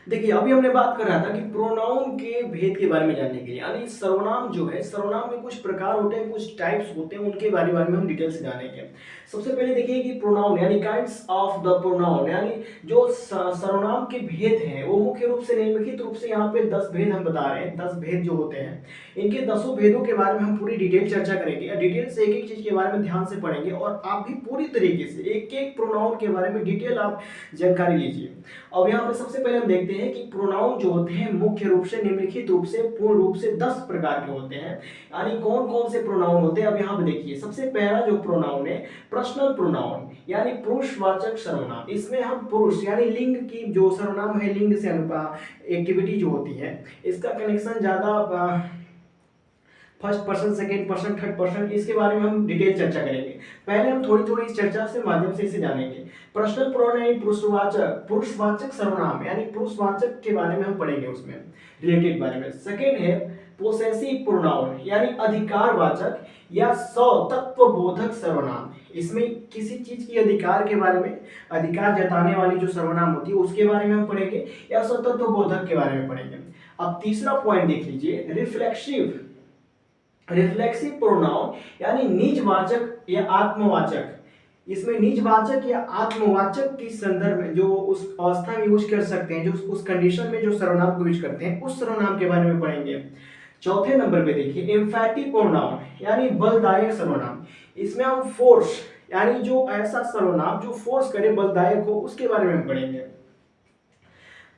देखिए, अभी हमने बात कर रहा था कि प्रोनाउन के भेद के बारे में जानने के लिए, यानी सर्वनाम जो है, सर्वनाम में कुछ प्रकार होते हैं, कुछ टाइप्स होते हैं, उनके बारे में हम डिटेल से जानेंगे। सबसे पहले देखिए कि प्रोनाउन यानी काइंड्स ऑफ द प्रोनाउन, यानी जो सर्वनाम के भेद हैं वो मुख्य रूप से निम्नलिखित रूप से यहाँ पे 10 भेद हम बता रहे हैं। 10 भेद जो होते हैं, इनके 10 भेदों के बारे में हम पूरी डिटेल चर्चा करेंगे। डिटेल से एक एक चीज के बारे में ध्यान से पढ़ेंगे और आप भी पूरी तरीके से एक एक प्रोनाउन के बारे में डिटेल आप जानकारी लीजिए। अब यहाँ पे सबसे पहले हम देखते हैं कि प्रोनाउन जो होते हैं मुख्य रूप से निम्नलिखित रूप से पूर्ण रूप से 10 प्रकार के होते हैं। यानी कौन कौन से प्रोनाउन होते हैं, अब यहाँ पे देखिए। सबसे पहला जो प्रोनाउन है पर्सनल प्रोनाउन, यानी पुरुषवाचक सर्वनाम। इसमें हम पुरुष यानी लिंग की जो सर्वनाम है, लिंग से एक्टिविटी जो होती है, इसका कनेक्शन ज्यादा first person, second person, third person, इसके बारे में हम डिटेल चर्चा करेंगे। पहले हम थोड़ी थोड़ी इस चर्चा से माध्यम से इसे जानेंगे। पर्सनल प्रोनाउन यानी पुरुषवाचक, पुरुषवाचक सर्वनाम यानी पुरुषवाचक के बारे में हम पढ़ेंगे, उसमें रिलेटेड बारे में। सेकेंड है पोसेसिव प्रोनाउन यानी अधिकारवाचक या तत्वबोधक सर्वनाम। इसमें किसी चीज की अधिकार के बारे में, अधिकार जताने वाली जो सर्वनाम होती है उसके बारे में हम पढ़ेंगे, या तत्वबोधक के बारे में पढ़ेंगे। अब तीसरा पॉइंट देख लीजिए, रिफ्लेक्सिव, रिफ्लेक्सिव प्रोनाउन यानी निजवाचक या आत्मवाचक। इसमें निजवाचक या आत्मवाचक के संदर्भ में जो उस अवस्था में यूज कर सकते हैं, जो उस कंडीशन में जो सर्वनाम को यूज करते हैं, उस सर्वनाम के बारे में पढ़ेंगे। चौथे नंबर पे देखिए एम्फैटिक प्रोनाउन यानी बलदायक सर्वनाम। इसमें हम फोर्स यानी जो ऐसा सर्वनाम जो फोर्स करे, बलदायक हो, उसके बारे में हम पढ़ेंगे।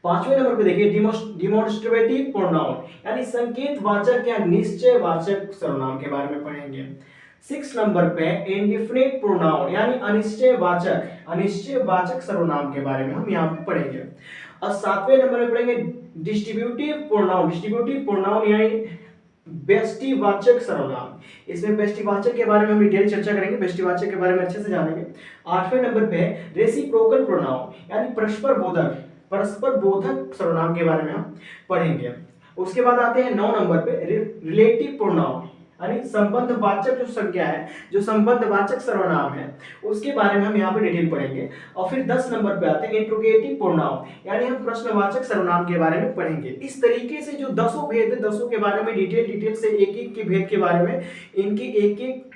पांचवें नंबर पे देखिए डिमॉन्स्ट्रेटिव प्रोनाउन यानी संकेतवाचक या निश्चयवाचक सर्वनाम के बारे में पढ़ेंगे। 6 नंबर पे इंडेफिनिट प्रोनाउन यानी अनिश्चयवाचक, अनिश्चयवाचक सर्वनाम के बारे में हम यहाँ पे पढ़ेंगे। और 7वें नंबर पे पढ़ेंगे डिस्ट्रीब्यूटिव प्रोनाउन, डिस्ट्रीब्यूटिव प्रोनाउन यानी व्यष्टिवाचक सर्वनाम। इसमें व्यष्टिवाचक के बारे में हम डिटेल चर्चा करेंगे, व्यष्टिवाचक के बारे में अच्छे से जानेंगे। 8वें नंबर पे रेसिप्रोकल प्रोनाउन यानी परस्पर बोधक, परस्पर बोधक सर्वनाम के बारे में हम पढ़ेंगे। उसके बाद आते हैं 9 नंबर पे रिलेटिव प्रोनाउन यानी संबंधवाचक जो संज्ञा है, जो संबंधवाचक सर्वनाम है, उसके बारे में हम यहाँ पे डिटेल पढ़ेंगे। और फिर 10 नंबर पे आते हैं इंट्रोगेटिव प्रोनाउन यानी हम प्रश्नवाचक सर्वनाम के बारे में पढ़ेंगे। इस तरीके से जो 10 भेद है, 10 के बारे में डिटेल से एक एक के भेद के बारे में, इनके एक एक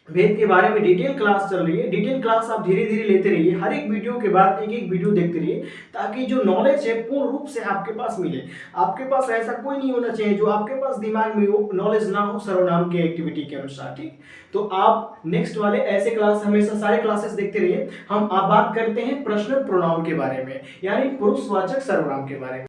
भेद के बारे में डिटेल क्लास चल रही है। डिटेल क्लास आप धीरे धीरे लेते रहिए, हर एक वीडियो के बाद एक एक वीडियो देखते रहिए, ताकि जो नॉलेज है पूर्ण रूप से आपके पास मिले। आपके पास ऐसा कोई नहीं होना चाहिए जो आपके पास दिमाग में वो नॉलेज ना हो सर्वनाम के एक्टिविटी के अनुसार, ठीक। तो आप नेक्स्ट वाले ऐसे क्लास हमेशा सारे क्लासेस देखते रहिए। हम आप बात करते हैं पर्सनल प्रोनाउन के बारे में, यानी पुरुषवाचक सर्वनाम के बारे में।